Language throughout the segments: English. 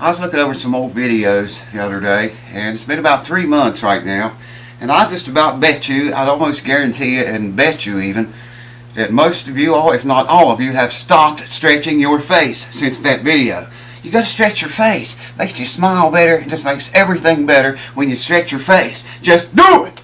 I was looking over some old videos the other day, and it's been about 3 months right now, and I just about bet you, I'd almost guarantee it and bet you even, that most of you, if not all of you, have stopped stretching your face since that video. You got to stretch your face. Makes you smile better. It just makes everything better when you stretch your face. Just do it!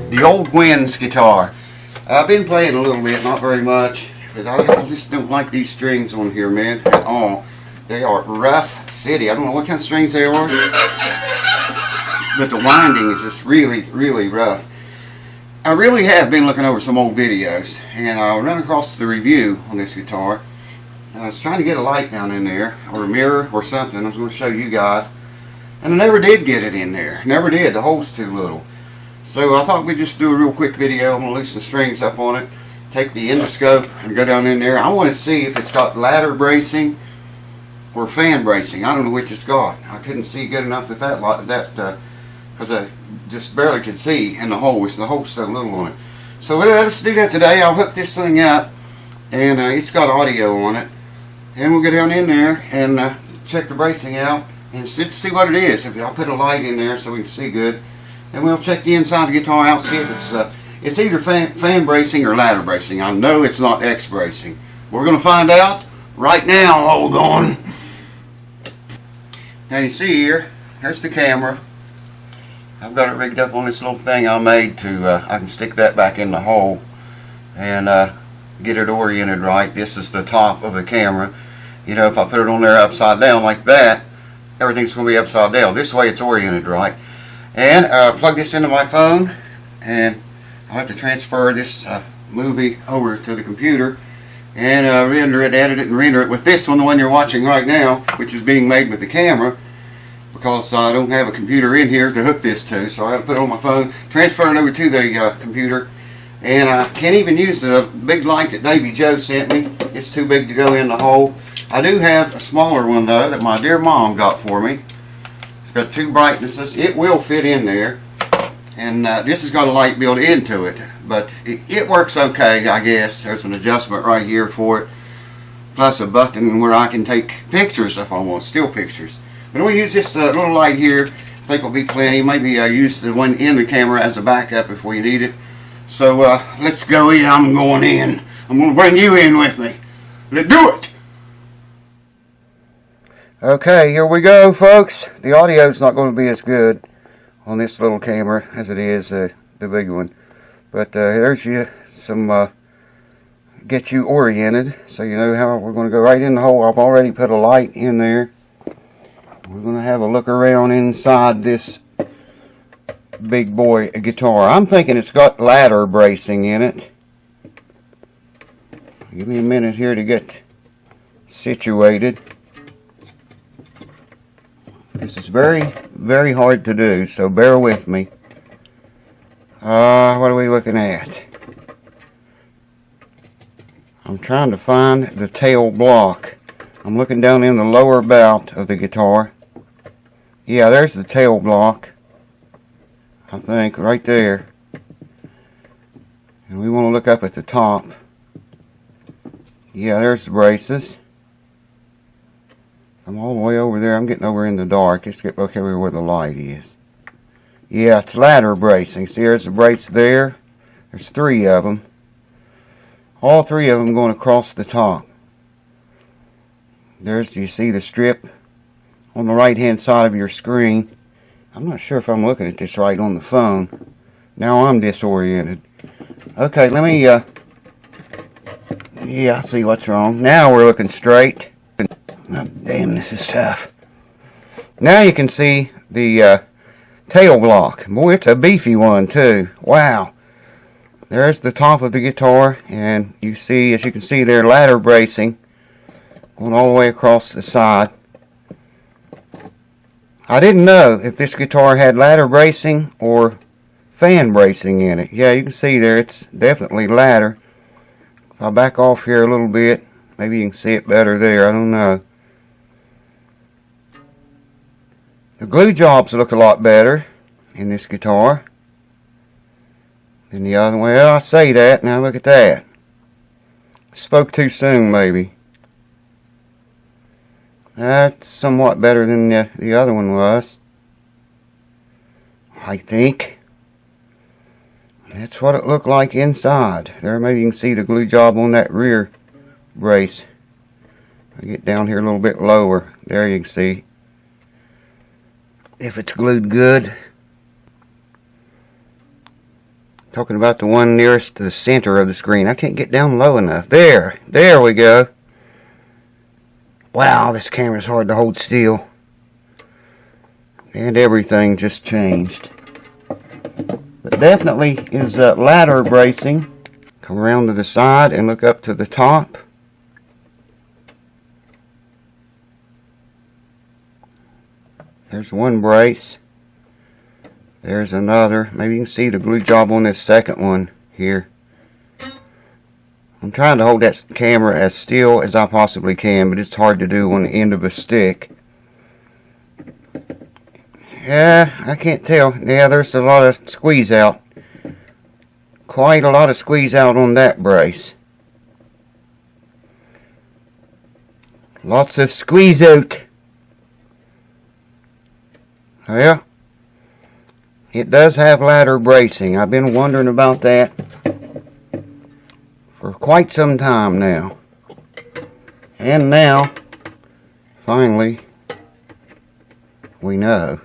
The old winzz guitar. I've been playing a little bit, not very much, but I just don't like these strings on here, man, at all. They are rough city. I don't know what kind of strings they are, but the winding is just really, really rough. I really have been looking over some old videos, and I ran across the review on this guitar, and I was trying to get a light down in there, or a mirror, or something. I was going to show you guys, and I never did get it in there. Never did. The hole's too little. So I thought we'd just do a real quick video. I'm going to loosen the strings up on it, take the endoscope and go down in there. I want to see if it's got ladder bracing or fan bracing. I don't know which it's got. I couldn't see good enough with that because I just barely could see in the hole. The hole's so little on it. So let's do that today. I'll hook this thing up, and it's got audio on it. And we'll go down in there and check the bracing out and see what it is. I'll put a light in there so we can see good. And we'll check the inside of the guitar out, see if it's either fan bracing or ladder bracing. I know it's not X bracing. We're going to find out right now. Hold on. Now you see here, here's the camera. I've got it rigged up on this little thing I made to, I can stick that back in the hole and get it oriented right. This is the top of the camera. You know, if I put it on there upside down like that, everything's going to be upside down. This way it's oriented right. And plug this into my phone, and I'll have to transfer this movie over to the computer and render it, edit it, and render it with this one, the one you're watching right now, which is being made with the camera, because I don't have a computer in here to hook this to, so I have to put it on my phone, transfer it over to the computer, and I can't even use the big light that Davy Joe sent me. It's too big to go in the hole. I do have a smaller one, though, that my dear mom got for me. Got two brightnesses. It will fit in there, and this has got a light built into it, but it works okay, I guess. There's an adjustment right here for it, plus a button where I can take pictures if I want, still pictures. But I'm going to use this little light here. I think will be plenty. Maybe use the one in the camera as a backup if we need it. So let's go in. I'm going in. I'm going to bring you in with me. Let's do it. Okay, here we go, folks. The audio's not going to be as good on this little camera as it is the big one. But there's some get you oriented, so you know how we're going to go right in the hole. I've already put a light in there. We're going to have a look around inside this big boy guitar. I'm thinking it's got ladder bracing in it. Give me a minute here to get situated. This is very, very hard to do, so bear with me. What are we looking at? I'm trying to find the tail block. I'm looking down in the lower bout of the guitar. Yeah, there's the tail block. I think, right there. And we want to look up at the top. Yeah, there's the braces. I'm all the way over there. I'm getting over in the dark. Let's get back over where the light is. Yeah, it's ladder bracing. See, there's the brace there. There's 3 of them. All 3 of them going across the top. There's, you see the strip on the right hand side of your screen. I'm not sure if I'm looking at this right on the phone, Now I'm disoriented. Okay, let me, yeah, I see what's wrong. Now we're looking straight. Oh, damn, this is tough. Now you can see the tail block. Boy, it's a beefy one too. Wow. There's the top of the guitar, and you see, as you can see there, ladder bracing going all the way across the side. I didn't know if this guitar had ladder bracing or fan bracing in it. Yeah, you can see there, it's definitely ladder. If I back off here a little bit, maybe you can see it better there, I don't know. The glue jobs look a lot better in this guitar than the other one. Well, I say that, now look at that. Spoke too soon, maybe. That's somewhat better than the other one was, I think. That's what it looked like inside. There, maybe you can see the glue job on that rear brace. I get down here a little bit lower. There you can see if it's glued good. Talking about the one nearest to the center of the screen. I can't get down low enough. There we go. Wow, this camera's hard to hold still. And everything just changed. But definitely is ladder bracing. Come around to the side and look up to the top. There's one brace. There's another. Maybe you can see the glue job on this second one here. I'm trying to hold that camera as still as I possibly can, but it's hard to do on the end of a stick. Yeah, I can't tell. Yeah, there's a lot of squeeze out. Quite a lot of squeeze out on that brace. Lots of squeeze out. Well, it does have ladder bracing. I've been wondering about that for quite some time now. And now, finally, we know.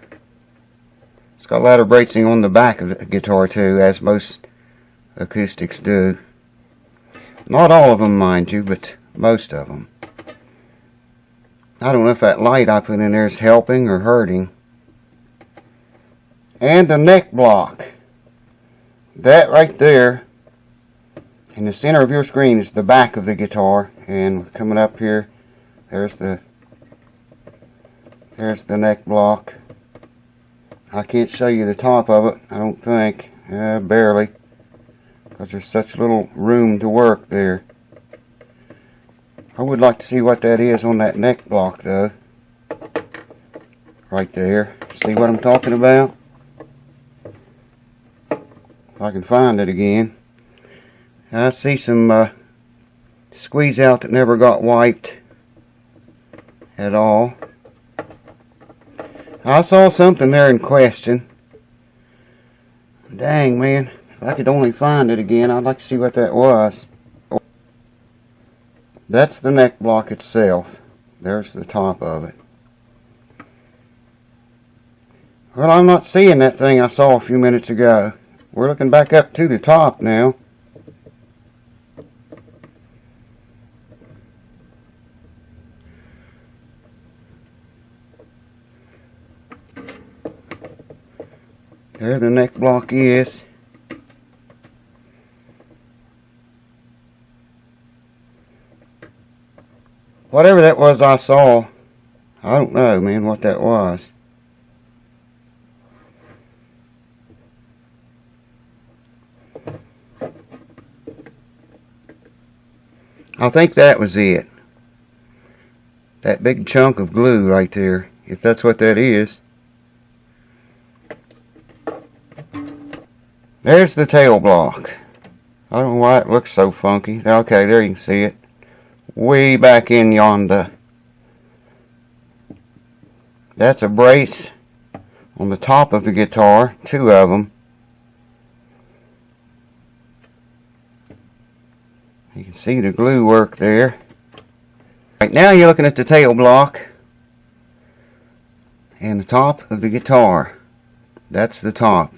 It's got ladder bracing on the back of the guitar too, as most acoustics do. Not all of them, mind you, but most of them. I don't know if that light I put in there is helping or hurting. And the neck block. That right there in the center of your screen is the back of the guitar, and coming up here, there's the neck block. I can't show you the top of it, I don't think, barely, because there's such little room to work there. I would like to see what that is on that neck block though. Right there. See what I'm talking about? If I can find it again. I see some squeeze out that never got wiped at all. I saw something there in question. Dang, man. If I could only find it again, I'd like to see what that was. That's the neck block itself. There's the top of it. Well, I'm not seeing that thing I saw a few minutes ago. We're looking back up to the top now. There the neck block is. Whatever that was I saw, I don't know, man, what that was. I think that was it. That big chunk of glue right there, if that's what that is. There's the tail block. I don't know why it looks so funky. Okay, there you can see it. Way back in yonder. That's a brace on the top of the guitar, two of them. You can see the glue work there. Right now you're looking at the tail block and the top of the guitar. That's the top.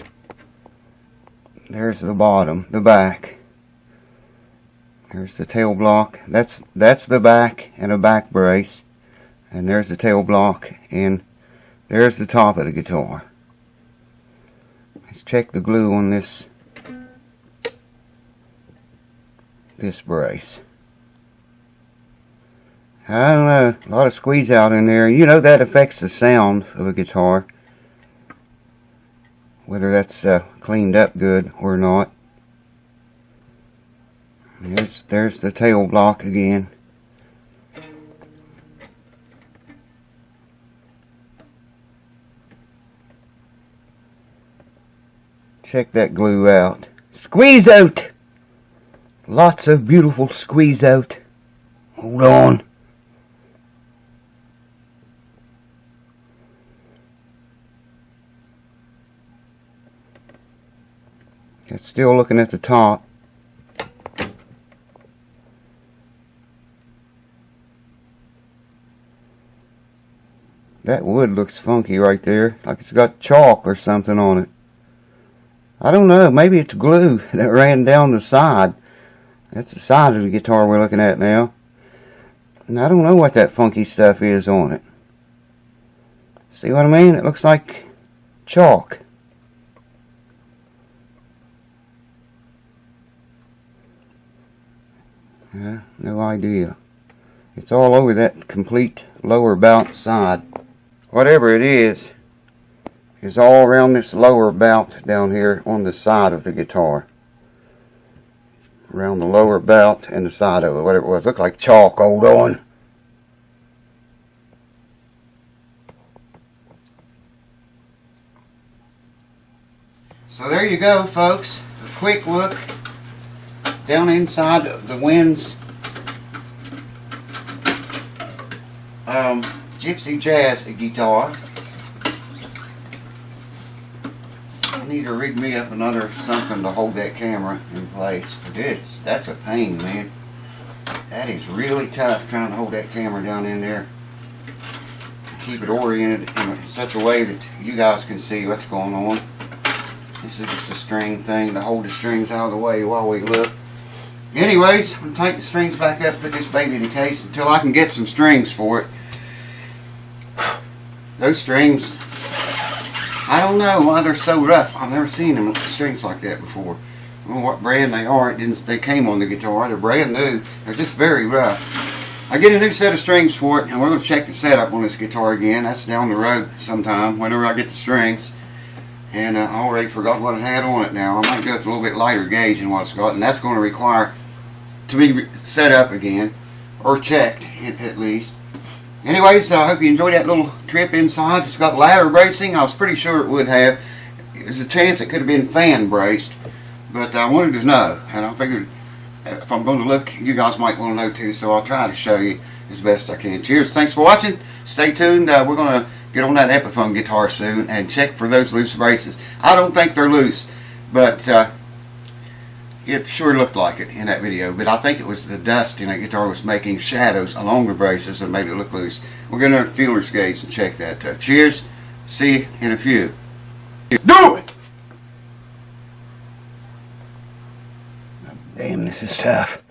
there's the bottom, the back. There's the tail block. That's the back and a back brace. And there's the tail block, and there's the top of the guitar. Let's check the glue on this brace. I don't know, a lot of squeeze out in there. You know that affects the sound of a guitar, whether that's cleaned up good or not. There's the tail block again. Check that glue out. Squeeze out! Lots of beautiful squeeze out. Hold on. It's still looking at the top. That wood looks funky right there, like it's got chalk or something on it. I don't know, maybe it's glue that ran down the side. That's the side of the guitar we're looking at now. And I don't know what that funky stuff is on it. See what I mean? It looks like chalk. No idea. It's all over that complete lower bout side. Whatever it is all around this lower bout down here on the side of the guitar. Around the lower bout and the side of it, whatever it was. Looked like chalk. Hold on. So there you go, folks. A quick look down inside the winzz Gypsy Jazz guitar. I need to rig me up another something to hold that camera in place. That's a pain, man. That is really tough trying to hold that camera down in there. Keep it oriented in such a way that you guys can see what's going on. This is just a string thing to hold the strings out of the way while we look. Anyways, I'm going to take the strings back up, put this baby in the case until I can get some strings for it. Those strings, I don't know why they're so rough. I've never seen them strings like that before. I don't know what brand they are. They came on the guitar. They're brand new. They're just very rough. I get a new set of strings for it, and we're going to check the setup on this guitar again. That's down the road sometime, whenever I get the strings. And I already forgot what it had on it now. I might go with a little bit lighter gauge than what it's got, and that's going to require to be set up again, or checked at least. Anyways, I hope you enjoyed that little trip inside. It's got ladder bracing. I was pretty sure it would have. There's a chance it could have been fan braced, but I wanted to know, and I figured if I'm going to look, you guys might want to know too, so I'll try to show you as best I can. Cheers, thanks for watching. Stay tuned. We're going to get on that Epiphone guitar soon and check for those loose braces. I don't think they're loose, but it sure looked like it in that video. But I think it was the dust in that guitar was making shadows along the braces and made it look loose. We're going to have feeler's gauge and check that. Cheers. See you in a few. Do it! Damn, this is tough.